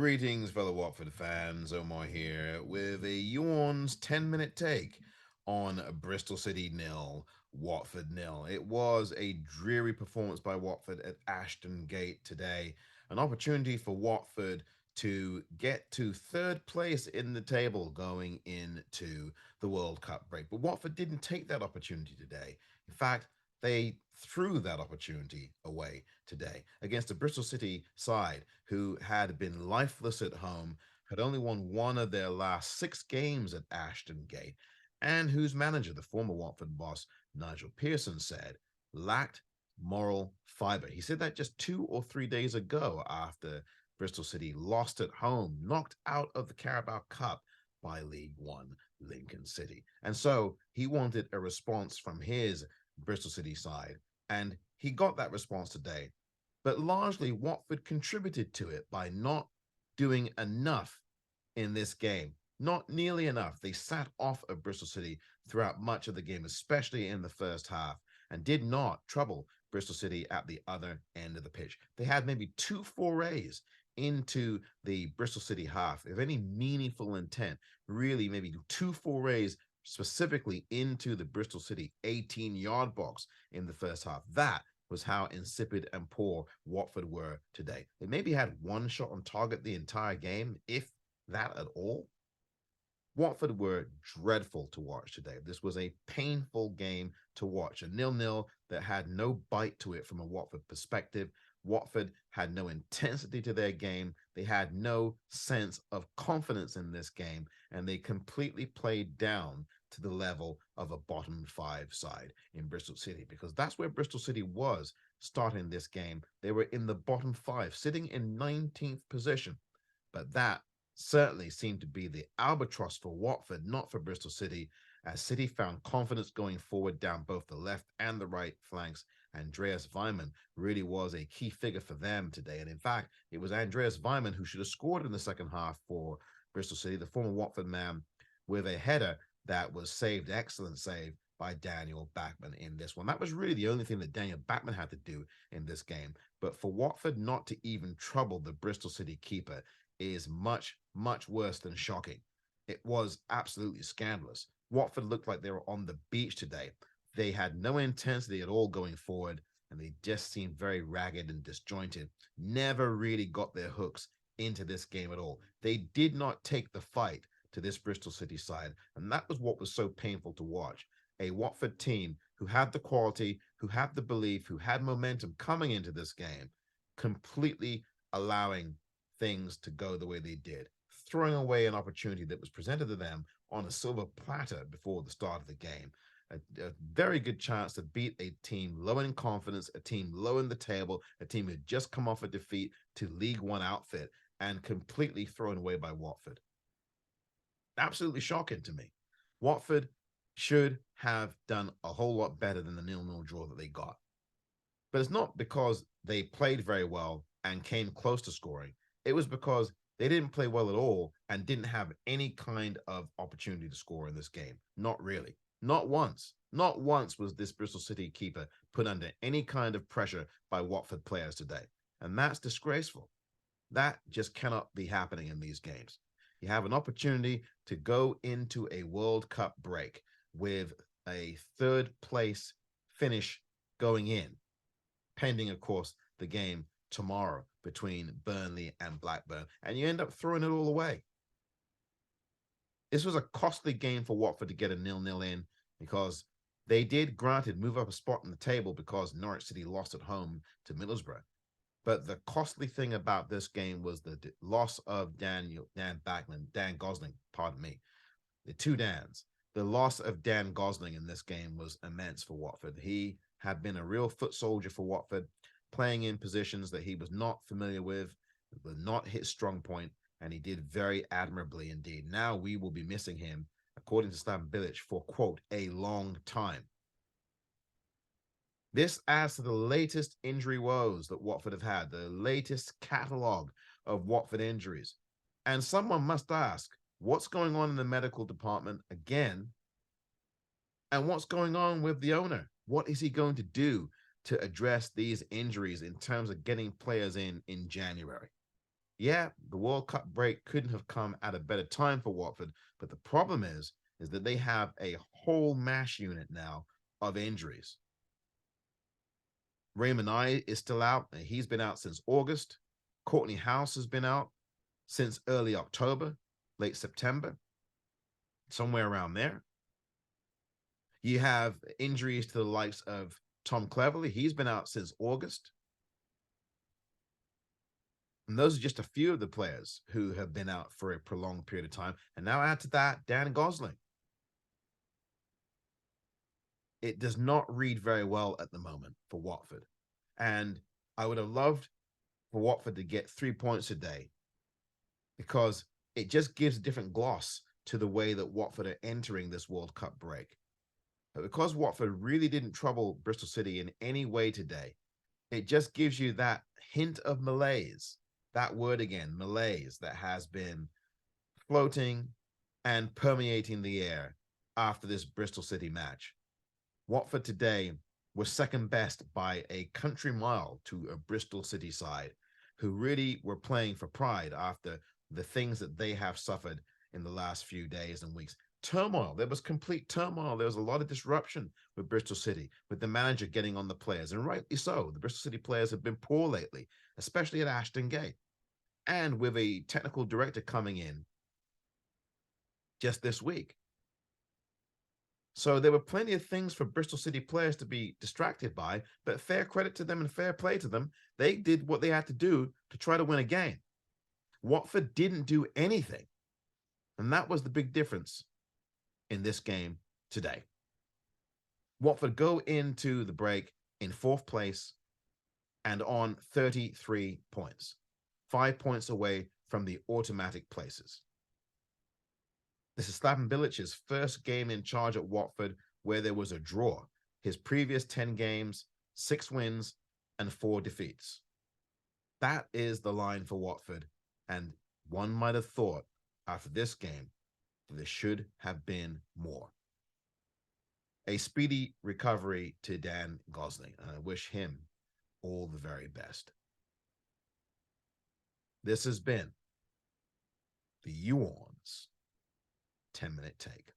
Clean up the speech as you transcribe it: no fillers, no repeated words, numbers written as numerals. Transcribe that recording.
Greetings, fellow Watford fans. Omar here with a Orns 10-minute take on Bristol City nil, Watford nil. It was a dreary performance by Watford at Ashton Gate today. An opportunity for Watford to get to third place in the table going into the World Cup break. But Watford didn't take that opportunity today. In fact, they threw that opportunity away today against a Bristol City side who had been lifeless at home, had only won one of their last 6 games at Ashton Gate, and whose manager, the former Watford boss, Nigel Pearson, said lacked moral fiber. He said that just 2 or 3 days ago after Bristol City lost at home, knocked out of the Carabao Cup by League One Lincoln City. And so he wanted a response from his Bristol City side, and he got that response today. But largely, Watford contributed to it by not doing enough in this game. Not nearly enough. They sat off of Bristol City throughout much of the game, especially in the first half, and did not trouble Bristol City at the other end of the pitch. They had maybe 2 forays into the Bristol City half, if any meaningful intent, really maybe 2 forays specifically into the Bristol City 18-yard box in the first half. That was how insipid and poor Watford were today. They maybe had one shot on target the entire game, if that at all. Watford were dreadful to watch today. This was a painful game to watch, a 0-0 that had no bite to it from a Watford perspective. Watford had no intensity to their game. They had no sense of confidence in this game, and they completely played down to the level of a bottom 5 side in Bristol City, because that's where Bristol City was starting this game. They were in the bottom 5, sitting in 19th position. But that certainly seemed to be the albatross for Watford, not for Bristol City, as City found confidence going forward down both the left and the right flanks. Andreas Weimann really was a key figure for them today. And in fact, it was Andreas Weimann who should have scored in the second half for Bristol City, the former Watford man, with a header that was saved, excellent save by Daniel Bachmann in this one. That was really the only thing that Daniel Bachmann had to do in this game. But for Watford not to even trouble the Bristol City keeper is much, much worse than shocking. It was absolutely scandalous. Watford looked like they were on the beach today. They had no intensity at all going forward, and they just seemed very ragged and disjointed. Never really got their hooks into this game at all. They did not take the fight to this Bristol City side, and that was what was so painful to watch. A Watford team who had the quality, who had the belief, who had momentum coming into this game, completely allowing things to go the way they did, throwing away an opportunity that was presented to them on a silver platter before the start of the game. A very good chance to beat a team low in confidence, a team low in the table, a team who had just come off a defeat to League One outfit, and completely thrown away by Watford. Absolutely shocking to me. Watford should have done a whole lot better than the 0-0 draw that they got. But it's not because they played very well and came close to scoring. It was because they didn't play well at all and didn't have any kind of opportunity to score in this game. Not really. Not once. Not once was this Bristol City keeper put under any kind of pressure by Watford players today. And that's disgraceful. That just cannot be happening in these games. You have an opportunity to go into a World Cup break with a third place finish going in, pending, of course, the game tomorrow between Burnley and Blackburn, and you end up throwing it all away. This was a costly game for Watford to get a 0-0 in, because they did, granted, move up a spot in the table because Norwich City lost at home to Middlesbrough. But the costly thing about this game was the loss of Dan Gosling, pardon me, the two Dans. The loss of Dan Gosling in this game was immense for Watford. He had been a real foot soldier for Watford, playing in positions that he was not familiar with, was not his strong point, and he did very admirably indeed. Now we will be missing him, according to Slaven Bilic, for, quote, a long time. This adds to the latest injury woes that Watford have had, the latest catalogue of Watford injuries. And someone must ask, what's going on in the medical department again? And what's going on with the owner? What is he going to do to address these injuries in terms of getting players in January? Yeah, the World Cup break couldn't have come at a better time for Watford, but the problem is that they have a whole mash unit now of injuries. Raymond I is still out, and he's been out since August. Courtney House has been out since early October, late September, somewhere around there. You have injuries to the likes of Tom Cleverley. He's been out since August. And those are just a few of the players who have been out for a prolonged period of time. And now add to that Dan Gosling. It does not read very well at the moment for Watford. And I would have loved for Watford to get 3 points today because it just gives a different gloss to the way that Watford are entering this World Cup break. But because Watford really didn't trouble Bristol City in any way today, it just gives you that hint of malaise, that word again, malaise, that has been floating and permeating the air after this Bristol City match. Watford today was second best by a country mile to a Bristol City side who really were playing for pride after the things that they have suffered in the last few days and weeks. Turmoil. There was complete turmoil. There was a lot of disruption with Bristol City, with the manager getting on the players, and rightly so. The Bristol City players have been poor lately, especially at Ashton Gate. And with a technical director coming in just this week. So there were plenty of things for Bristol City players to be distracted by, but fair credit to them and fair play to them. They did what they had to do to try to win a game. Watford didn't do anything. And that was the big difference in this game today. Watford go into the break in fourth place and on 33 points, 5 points away from the automatic places. This is Slaven Bilic's first game in charge at Watford where there was a draw. His previous 10 games, 6 wins and 4 defeats. That is the line for Watford, and one might have thought after this game that there should have been more. A speedy recovery to Dan Gosling, and I wish him all the very best. This has been the Orns 10-minute take.